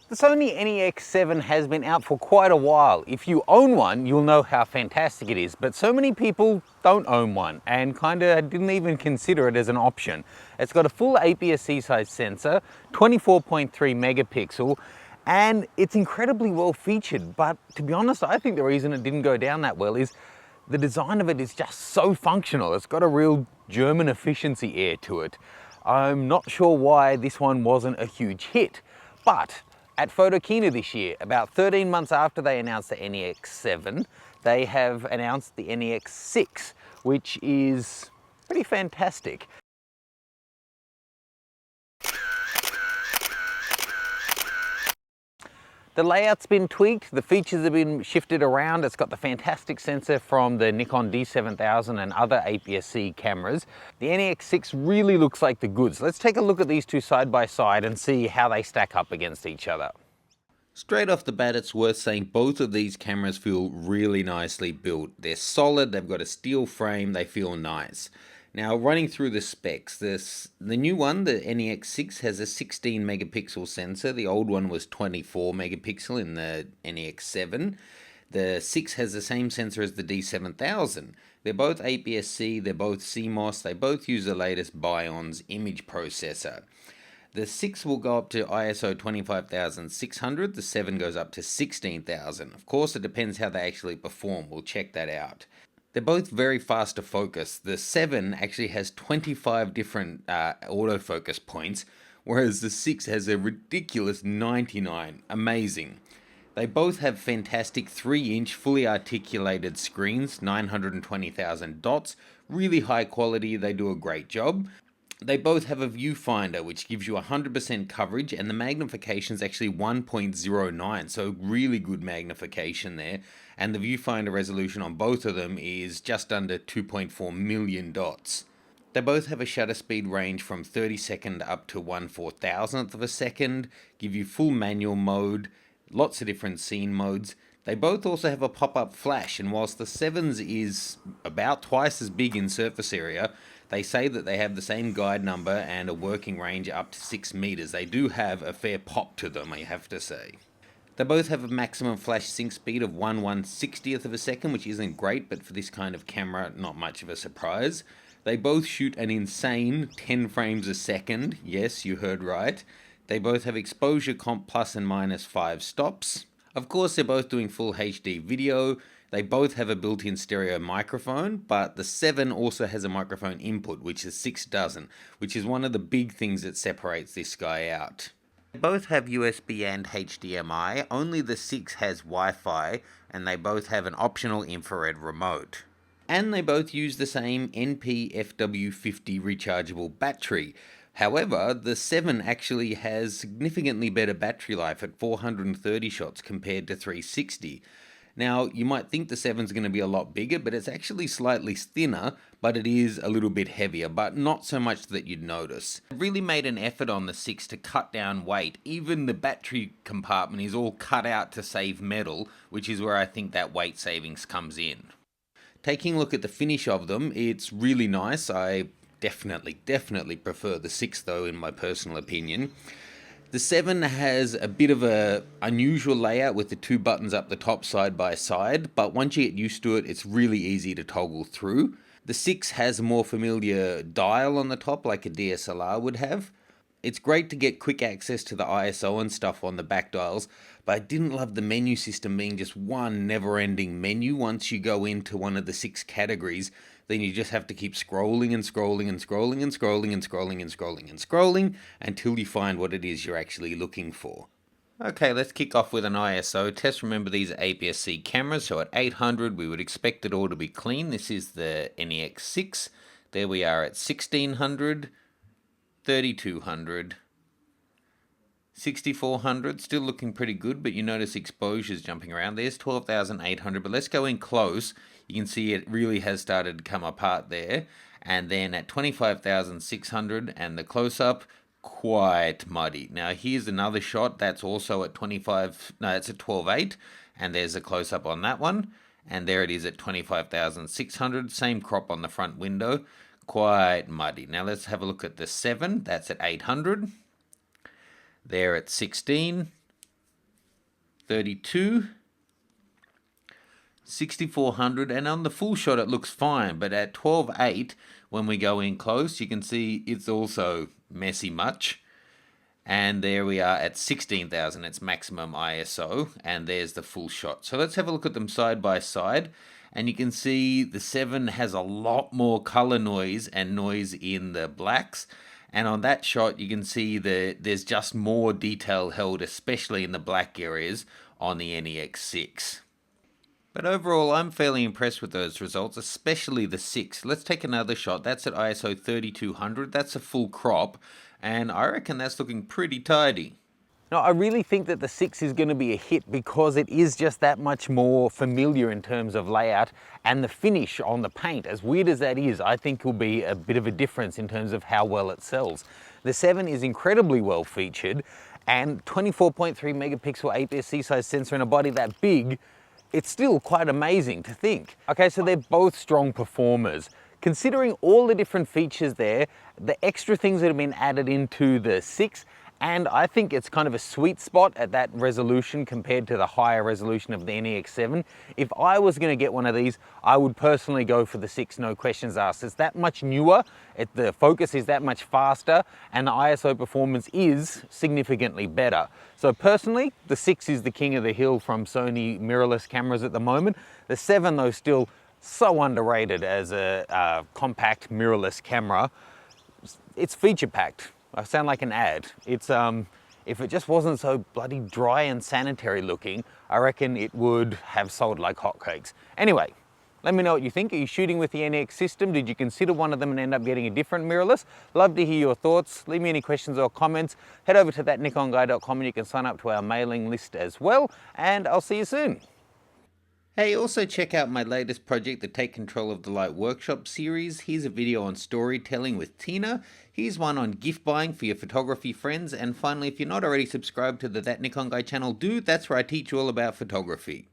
The Sony NEX7 has been out for quite a while. If you own one, you'll know how fantastic it is, but so many people don't own one and kinda didn't even consider it as an option. It's got a full APS-C size sensor, 24.3 megapixel, and it's incredibly well featured. But to be honest, I think the reason it didn't go down that well is the design of it is just so functional. It's got a real German efficiency air to it. I'm not sure why this one wasn't a huge hit, but at Photokina this year, about 13 months after they announced the NEX7, they have announced the NEX6, which is pretty fantastic. The layout's been tweaked, the features have been shifted around. It's got the fantastic sensor from the Nikon D7000 and other APS-C cameras. The NEX6 really looks like the goods. Let's take a look at these two side by side and see how they stack up against each other. Straight off the bat, it's worth saying both of these cameras feel really nicely built. They're solid, they've got a steel frame, they feel nice. Now, running through the specs, the new one, the NEX6, has a 16 megapixel sensor. The old one was 24 megapixel in the NEX7. The 6 has the same sensor as the D7000. They're both APS-C, they're both CMOS, they both use the latest Bion's image processor. The 6 will go up to ISO 25600, the 7 goes up to 16000. Of course, it depends how they actually perform, we'll check that out. They're both very fast to focus. The 7 actually has 25 different autofocus points, whereas the 6 has a ridiculous 99. Amazing. They both have fantastic 3-inch fully articulated screens, 920,000 dots, really high quality, they do a great job. They both have a viewfinder which gives you 100% coverage, and the magnification is actually 1.09, so really good magnification there. And the viewfinder resolution on both of them is just under 2.4 million dots. They both have a shutter speed range from 30-second up to 1/4000th of a second, give you full manual mode, lots of different scene modes. They both also have a pop-up flash, and whilst the 7's is about twice as big in surface area, they say that they have the same guide number and a working range up to 6 meters. They do have a fair pop to them, I have to say. They both have a maximum flash sync speed of 1/160th of a second, which isn't great, but for this kind of camera, not much of a surprise. They both shoot an insane 10 frames a second. Yes, you heard right. They both have exposure comp plus and minus 5 stops. Of course, they're both doing full HD video. They both have a built-in stereo microphone, but the 7 also has a microphone input, which the 6 doesn't, which is one of the big things that separates this guy out. They both have USB and HDMI, only the 6 has Wi-Fi, and they both have an optional infrared remote. And they both use the same NP-FW50 rechargeable battery. However, the 7 actually has significantly better battery life at 430 shots compared to 360. Now, you might think the 7's going to be a lot bigger, but it's actually slightly thinner, but it is a little bit heavier, but not so much that you'd notice. It really made an effort on the 6 to cut down weight. Even the battery compartment is all cut out to save metal, which is where I think that weight savings comes in. Taking a look at the finish of them, it's really nice. I definitely prefer the 6 though, in my personal opinion. The 7 has a bit of a unusual layout with the 2 buttons up the top side by side, but once you get used to it, it's really easy to toggle through. The 6 has a more familiar dial on the top like a DSLR would have. It's great to get quick access to the ISO and stuff on the back dials, but I didn't love the menu system being just one never-ending menu. Once you go into one of the 6 categories, then you just have to keep scrolling and scrolling and scrolling and scrolling and scrolling and scrolling and scrolling until you find what it is you're actually looking for. Okay, let's kick off with an ISO test. Remember, these are APS-C cameras, so at 800 we would expect it all to be clean. This is the NEX6. There we are at 1600, 3200, 6400, still looking pretty good, but you notice exposure's jumping around. There's 12,800, but let's go in close. You can see it really has started to come apart there. And then at 25,600 and the close-up, quite muddy. Now here's another shot that's also at 12.8, and there's a close-up on that one. And there it is at 25,600, same crop on the front window, quite muddy. Now let's have a look at the 7, that's at 800. There at 16, 32, 6400, and on the full shot it looks fine, but at 12.8 when we go in close you can see it's also messy much. And there we are at 16,000, its maximum ISO, and there's the full shot. So let's have a look at them side by side, and you can see the 7 has a lot more color noise and noise in the blacks, and on that shot you can see that there's just more detail held, especially in the black areas on the NEX6. But overall, I'm fairly impressed with those results, especially the 6. Let's take another shot. That's at ISO 3200. That's a full crop, and I reckon that's looking pretty tidy. Now, I really think that the 6 is going to be a hit because it is just that much more familiar in terms of layout, and the finish on the paint, as weird as that is, I think will be a bit of a difference in terms of how well it sells. The 7 is incredibly well featured, and 24.3 megapixel APS-C size sensor in a body that big, it's still quite amazing to think. Okay, so they're both strong performers. Considering all the different features there, the extra things that have been added into the 6, and I think it's kind of a sweet spot at that resolution compared to the higher resolution of the NEX7. If I was going to get one of these, I would personally go for the 6, no questions asked. It's that much newer, the focus is that much faster, and the ISO performance is significantly better. So personally, the 6 is the king of the hill from Sony mirrorless cameras at the moment. The 7 though, still so underrated as a compact mirrorless camera. It's feature packed. I sound like an ad. It's if it just wasn't so bloody dry and sanitary looking, I reckon it would have sold like hotcakes. Anyway, let me know what you think. Are you shooting with the NEX system? Did you consider one of them and end up getting a different mirrorless? Love to hear your thoughts. Leave me any questions or comments. Head over to thatnikonguy.com and you can sign up to our mailing list as well. And I'll see you soon. Hey, also check out my latest project, the Take Control of the Light Workshop series. Here's a video on storytelling with Tina. Here's one on gift buying for your photography friends. And finally, if you're not already subscribed to the That Nikon Guy channel, do. That's where I teach you all about photography.